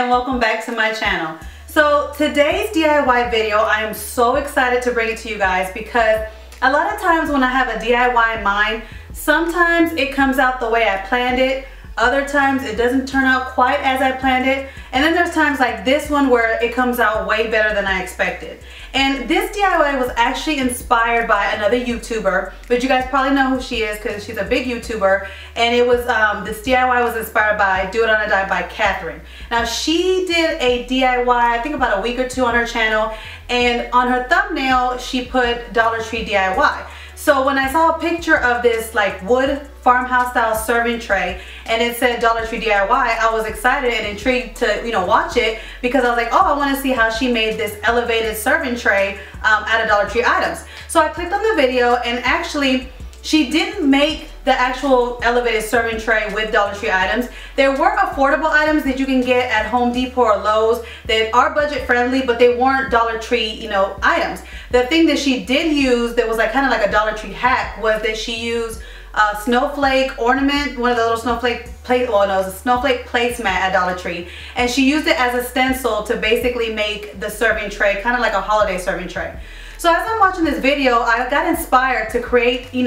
and welcome back to my channel. So today's DIY video, I am so excited to bring it to you guys because a lot of times when I have a DIY in mind, sometimes it comes out the way I planned it, other times it doesn't turn out quite as I planned it, and then there's times like this one where it comes out way better than I expected. And this DIY was actually inspired by another YouTuber, but you guys probably know who she is because she's a big YouTuber, and it was this DIY was inspired by Do It on a Dime by Catherine. Now she did a DIY I think about a week or two on her channel, and on her thumbnail she put Dollar Tree DIY. So when I saw a picture of this like wood farmhouse style serving tray and it said Dollar Tree DIY, I was excited and intrigued to watch it because I was like, oh, I want to see how she made this elevated serving tray out of Dollar Tree items. So I clicked on the video, and actually she didn't make the actual elevated serving tray with Dollar Tree items. There were affordable items that you can get at Home Depot or Lowe's that are budget friendly, but they weren't Dollar Tree, items. The thing that she did use that was like kind of like a Dollar Tree hack was that she used a snowflake ornament, one of the little snowflake it was a snowflake placemat at Dollar Tree, and she used it as a stencil to basically make the serving tray kind of like a holiday serving tray. So as I'm watching this video, I got inspired to create, an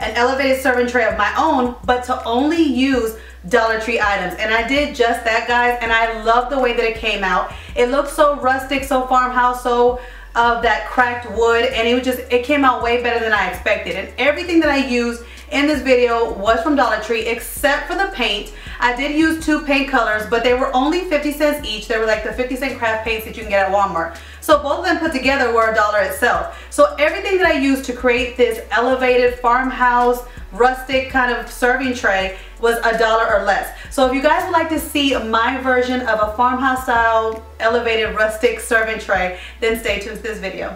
elevated serving tray of my own, but to only use Dollar Tree items. And I did just that, guys, and I love the way that it came out. It looked so rustic, so farmhouse, so of that cracked wood, and it came out way better than I expected. And everything that I used in this video was from Dollar Tree except for the paint. I did use two paint colors, but they were only 50 cents each. They were like the 50-cent craft paints that you can get at Walmart. So both of them put together were $1 itself. So everything that I used to create this elevated farmhouse rustic kind of serving tray was $1 or less. So if you guys would like to see my version of a farmhouse style elevated rustic serving tray, then stay tuned to this video.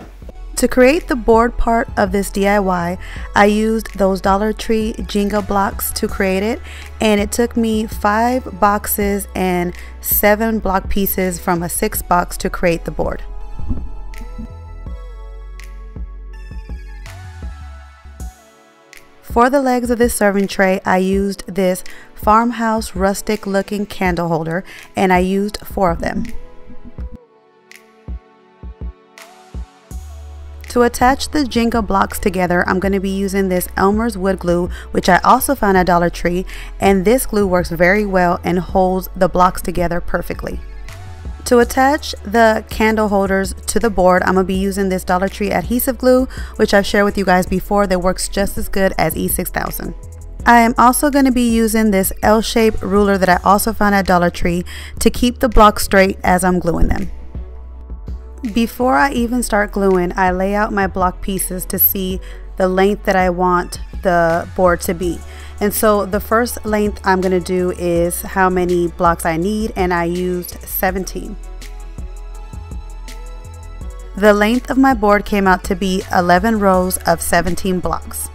To create the board part of this DIY, I used those Dollar Tree Jenga blocks to create it, and it took me 5 boxes and 7 block pieces from a 6 box to create the board. For the legs of this serving tray, I used this farmhouse rustic looking candle holder, and I used 4 of them. To attach the Jenga blocks together, I'm going to be using this Elmer's wood glue, which I also found at Dollar Tree, and this glue works very well and holds the blocks together perfectly. To attach the candle holders to the board, I'm going to be using this Dollar Tree adhesive glue, which I've shared with you guys before, that works just as good as E6000. I am also going to be using this L-shaped ruler that I also found at Dollar Tree to keep the blocks straight as I'm gluing them. Before I even start gluing, I lay out my block pieces to see the length that I want the board to be. And so the first length I'm going to do is how many blocks I need, and I used 17. The length of my board came out to be 11 rows of 17 blocks.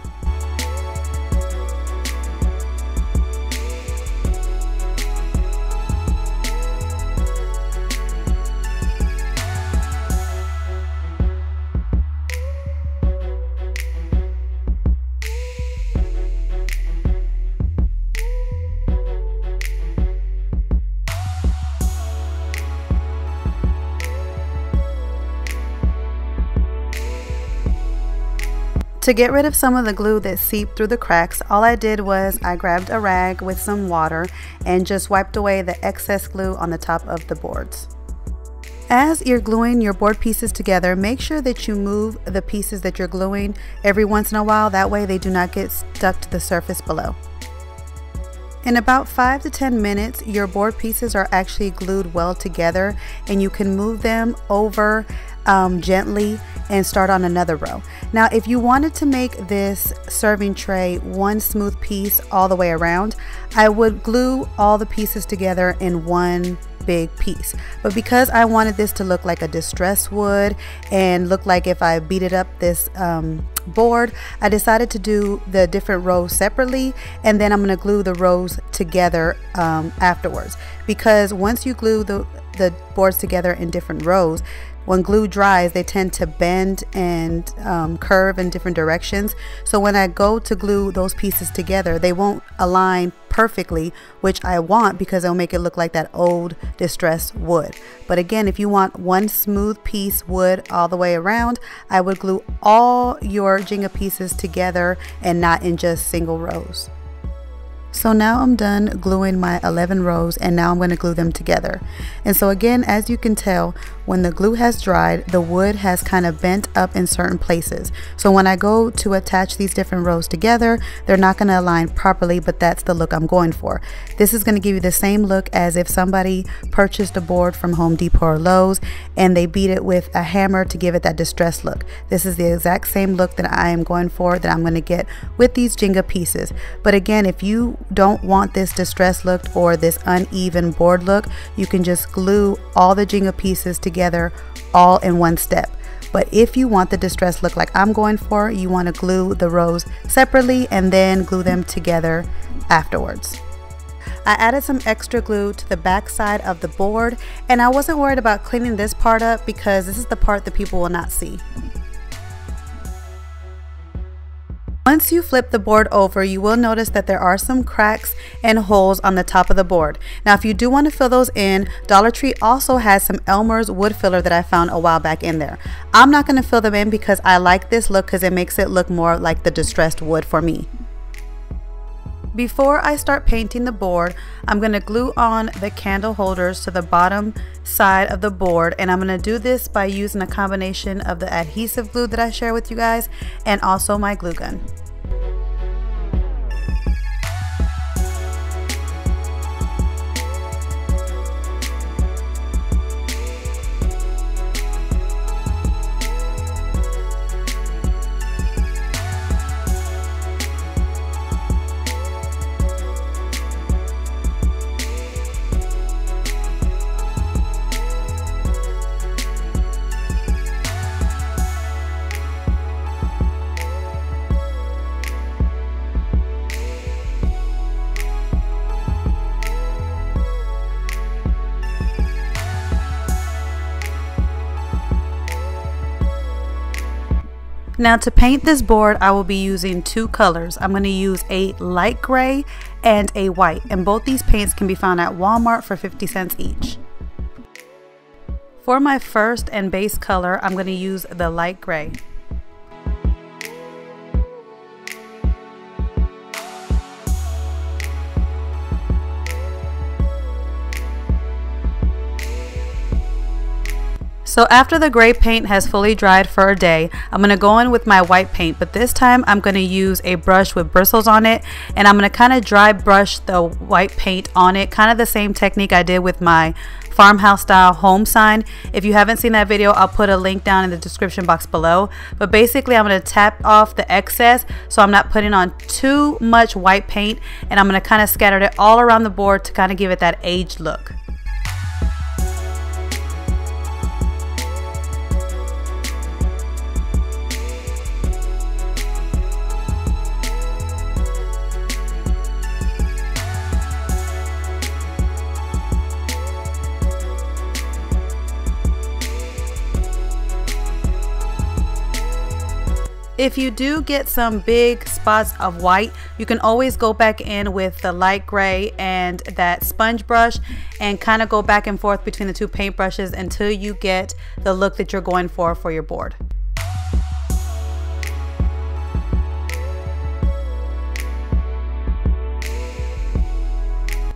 To get rid of some of the glue that seeped through the cracks, all I did was I grabbed a rag with some water and just wiped away the excess glue on the top of the boards. As you're gluing your board pieces together, make sure that you move the pieces that you're gluing every once in a while. That way they do not get stuck to the surface below. In about 5 to 10 minutes, your board pieces are actually glued well together, and you can move them over gently and start on another row. Now, if you wanted to make this serving tray one smooth piece all the way around, I would glue all the pieces together in one big piece. But because I wanted this to look like a distressed wood and look like if I beat it up this board, I decided to do the different rows separately, and then I'm going to glue the rows together afterwards. Because once you glue the boards together in different rows, when glue dries, they tend to bend and curve in different directions. So when I go to glue those pieces together, they won't align perfectly, which I want because it'll make it look like that old distressed wood. But again, if you want one smooth piece wood all the way around, I would glue all your Jenga pieces together and not in just single rows. So now I'm done gluing my 11 rows, and now I'm going to glue them together. And so again, as you can tell, when the glue has dried, the wood has kind of bent up in certain places. So when I go to attach these different rows together, they're not going to align properly, but that's the look I'm going for. This is going to give you the same look as if somebody purchased a board from Home Depot or Lowe's and they beat it with a hammer to give it that distressed look. This is the exact same look that I am going for, that I'm going to get with these Jenga pieces. But again, if you don't want this distressed look or this uneven board look, you can just glue all the Jenga pieces together all in one step. But if you want the distressed look like I'm going for, you want to glue the rows separately and then glue them together afterwards. I added some extra glue to the back side of the board, and I wasn't worried about cleaning this part up because this is the part that people will not see. Once you flip the board over, you will notice that there are some cracks and holes on the top of the board. Now, if you do want to fill those in, Dollar Tree also has some Elmer's wood filler that I found a while back in there. I'm not going to fill them in because I like this look because it makes it look more like the distressed wood for me. Before I start painting the board, I'm going to glue on the candle holders to the bottom side of the board, and I'm going to do this by using a combination of the adhesive glue that I share with you guys and also my glue gun. Now to paint this board, I will be using two colors. I'm going to use a light gray and a white, and both these paints can be found at Walmart for 50 cents each. For my first and base color, I'm going to use the light gray. So after the gray paint has fully dried for a day, I'm going to go in with my white paint, but this time I'm going to use a brush with bristles on it, and I'm going to kind of dry brush the white paint on it, kind of the same technique I did with my farmhouse style home sign. If you haven't seen that video, I'll put a link down in the description box below. But basically I'm going to tap off the excess so I'm not putting on too much white paint, and I'm going to kind of scatter it all around the board to kind of give it that aged look. If you do get some big spots of white, you can always go back in with the light gray and that sponge brush and kind of go back and forth between the two paint brushes until you get the look that you're going for your board.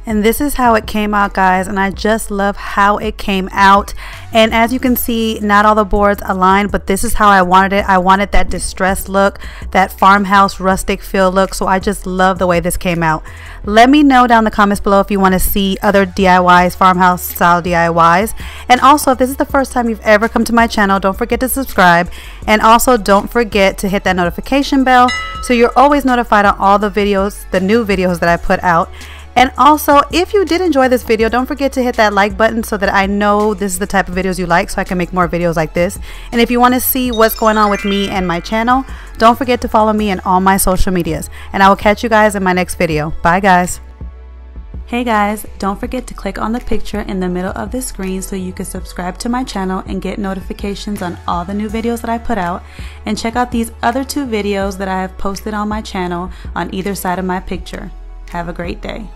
And this is how it came out, guys, and I just love how it came out. And as you can see, not all the boards aligned, but this is how I wanted it. I wanted that distressed look, that farmhouse rustic feel look, so I just love the way this came out. Let me know down in the comments below if you want to see other DIYs, farmhouse style DIYs. And also, if this is the first time you've ever come to my channel, don't forget to subscribe, and also don't forget to hit that notification bell so you're always notified on all the videos, the new videos that I put out. And also, if you did enjoy this video, don't forget to hit that like button so that I know this is the type of videos you like, so I can make more videos like this. And if you want to see what's going on with me and my channel, don't forget to follow me on all my social medias. And I will catch you guys in my next video. Bye, guys. Hey guys, don't forget to click on the picture in the middle of the screen so you can subscribe to my channel and get notifications on all the new videos that I put out, and check out these other 2 videos that I have posted on my channel on either side of my picture. Have a great day.